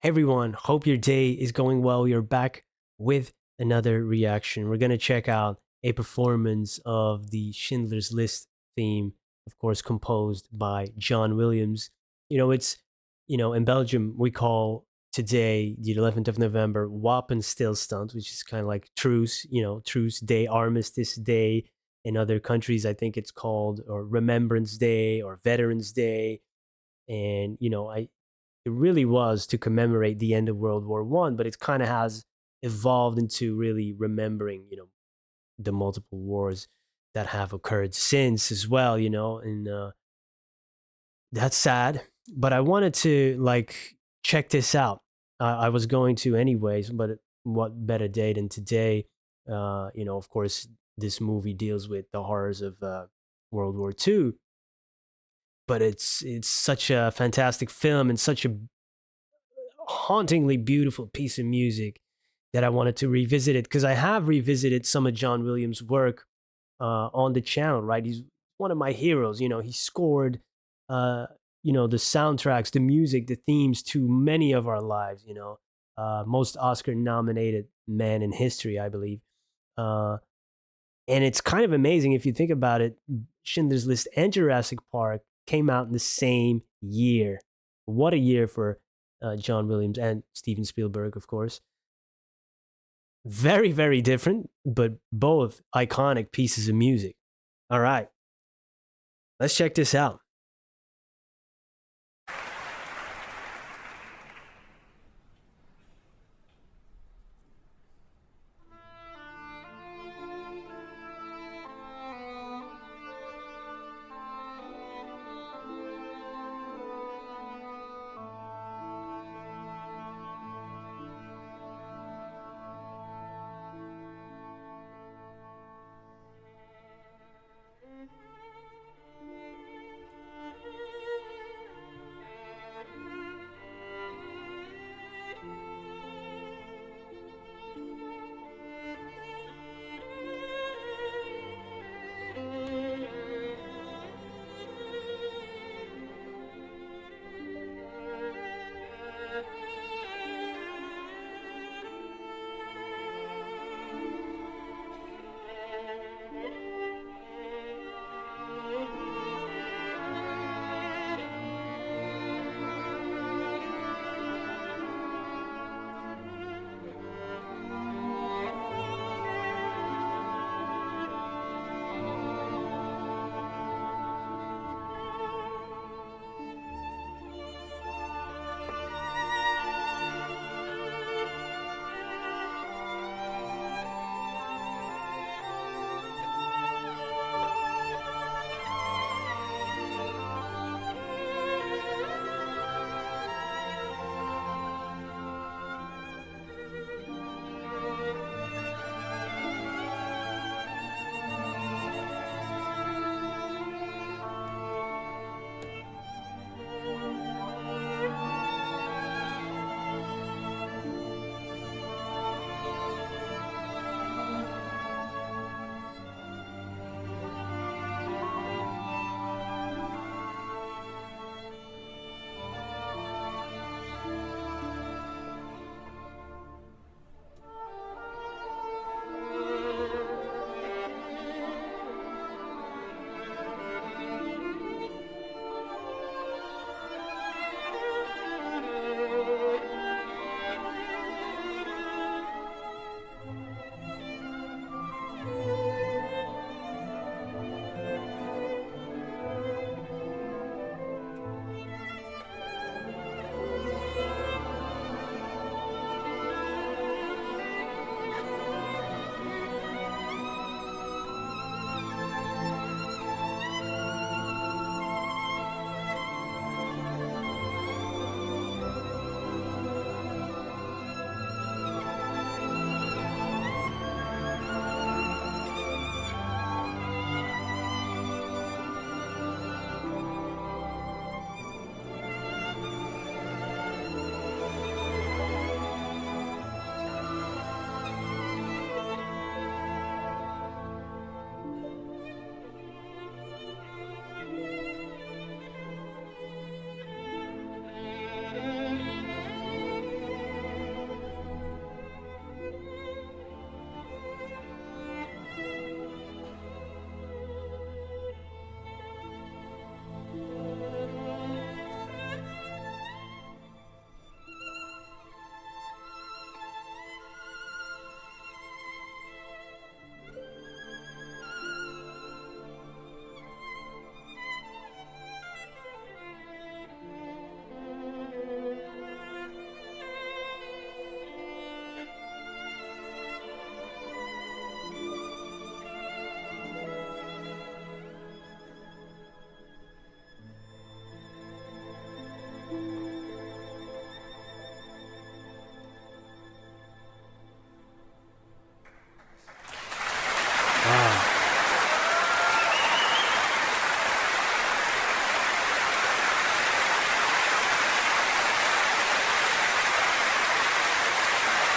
Hey everyone, hope your day is going well. You're back with another reaction. We're going to check out a performance of the Schindler's List theme, of course, composed by John Williams. In Belgium, we call today, the 11th of November, Wapenstilstand, which is kind of like truce, truce day, Armistice Day. In other countries, I think it's called or Remembrance Day or Veterans Day. And, it really was to commemorate the end of World War One, but it kind of has evolved into really remembering, the multiple wars that have occurred since as well, and that's sad. But I wanted to check this out. I was going to anyways, but what better day than today? Of course, this movie deals with the horrors of World War Two, but it's such a fantastic film and such a hauntingly beautiful piece of music that I wanted to revisit it because I have revisited some of John Williams' work on the channel. Right, he's one of my heroes. He scored, the soundtracks, the music, the themes to many of our lives. Most Oscar-nominated man in history, I believe. Uh, and it's kind of amazing if you think about it. Schindler's List and Jurassic Park came out in the same year. What a year for John Williams and Steven Spielberg, of course. Very, very different, but both iconic pieces of music. All right, let's check this out.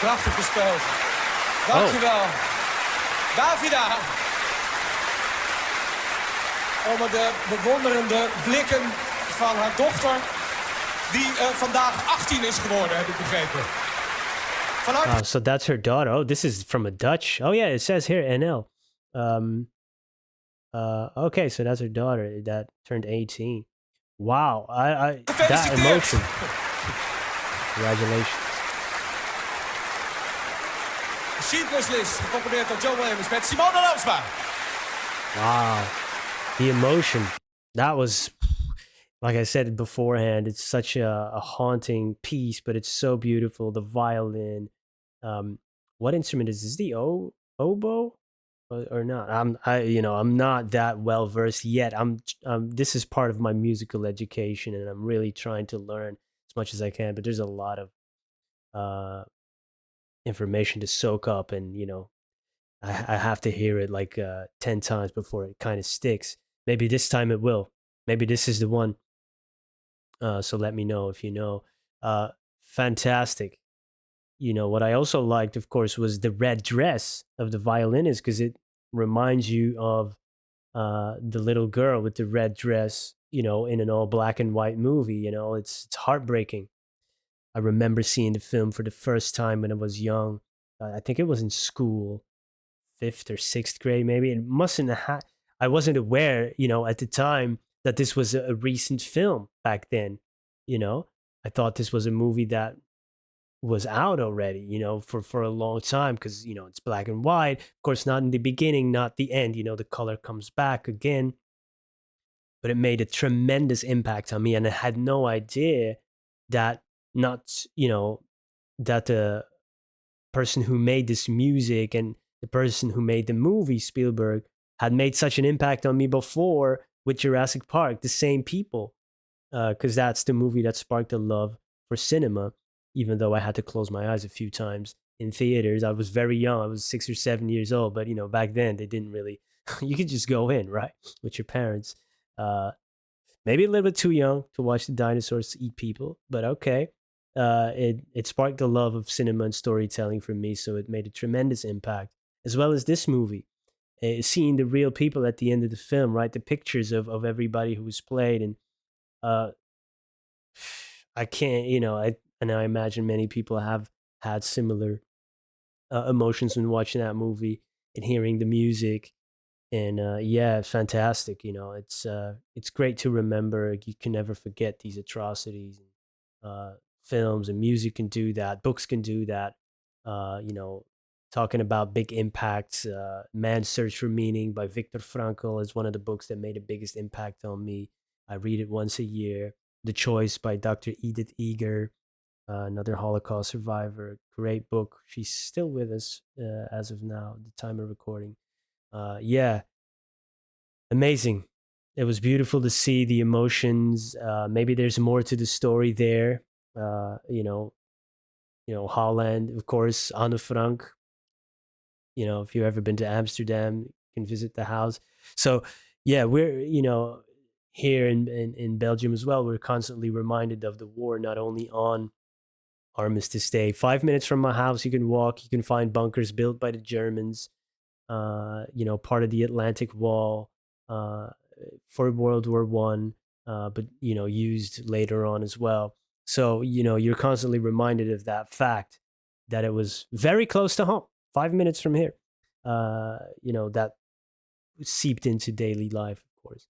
Prachtig gespeeld. Oh, Dankjewel. Davida. Onder de bewonderende blikken van haar dochter, die vandaag 18 is geworden, heb ik begrepen. Van harte wow. So that's her daughter. Oh, this is from a Dutch. Oh yeah, it says here NL. Um, okay, so that's her daughter that turned 18. Wow, I that gefeliciteerd. emotion. Congratulations. Schindler's List, gecomponeerd door Joe Williams met Simone Lamsma. Wow, the emotion. That was, like I said beforehand, it's such a haunting piece, but it's so beautiful. The violin. Um, what instrument is this? The oboe or not? I'm not that well versed yet. This is part of my musical education, and I'm really trying to learn as much as I can. But there's a lot of uh information to soak up, and I have to hear it like 10 times before it kind of sticks. Maybe this time it will. Maybe this is the one. So let me know if you know. Uh, Fantastic. What I also liked, of course, was the red dress of the violinist because it reminds you of the little girl with the red dress, in an all black and white movie. It's heartbreaking. I remember seeing the film for the first time when I was young. I think it was in school, fifth or sixth grade, maybe. It mustn't have. I wasn't aware, at the time that this was a recent film back then. You know, I thought this was a movie that was out already, for a long time because it's black and white. Of course, not in the beginning, not the end. The color comes back again, but it made a tremendous impact on me, and I had no idea that not that the person who made this music and the person who made the movie, Spielberg, had made such an impact on me before with Jurassic Park. The same people, because that's the movie that sparked a love for cinema. Even though I had to close my eyes a few times in theaters, I was very young. I was 6 or 7 years old, but back then they didn't really. You could just go in, right, with your parents. Uh, Maybe a little bit too young to watch the dinosaurs eat people, but okay. It sparked the love of cinema and storytelling for me, so it made a tremendous impact, as well as this movie. Seeing the real people at the end of the film, right? The pictures of everybody who was played, and uh, I can't, and I imagine many people have had similar emotions when watching that movie and hearing the music. And yeah, it's fantastic. It's great to remember. You can never forget these atrocities. Films and music can do that. Books can do that. You know, talking about big impacts. Man's Search for Meaning by Viktor Frankl is one of the books that made the biggest impact on me. I read it once a year. The Choice by Dr. Edith Eger, another Holocaust survivor. Great book. She's still with us as of now, the time of recording. Yeah, amazing. It was beautiful to see the emotions. Maybe there's more to the story there. Uh, you know, Holland, of course, Anne Frank. If you've ever been to Amsterdam, you can visit the house. So, yeah, we're here in Belgium as well. We're constantly reminded of the war, not only on Armistice Day. 5 minutes from my house, you can walk. You can find bunkers built by the Germans. Part of the Atlantic Wall uh, for World War I, but used later on as well. So you're constantly reminded of that fact that it was very close to home, 5 minutes from here. That seeped into daily life, of course.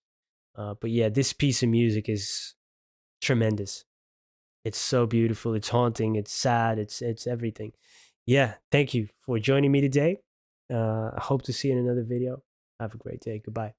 But yeah, this piece of music is tremendous. It's so beautiful. It's haunting. It's sad. It's everything. Yeah, thank you for joining me today. I hope to see you in another video. Have a great day. Goodbye.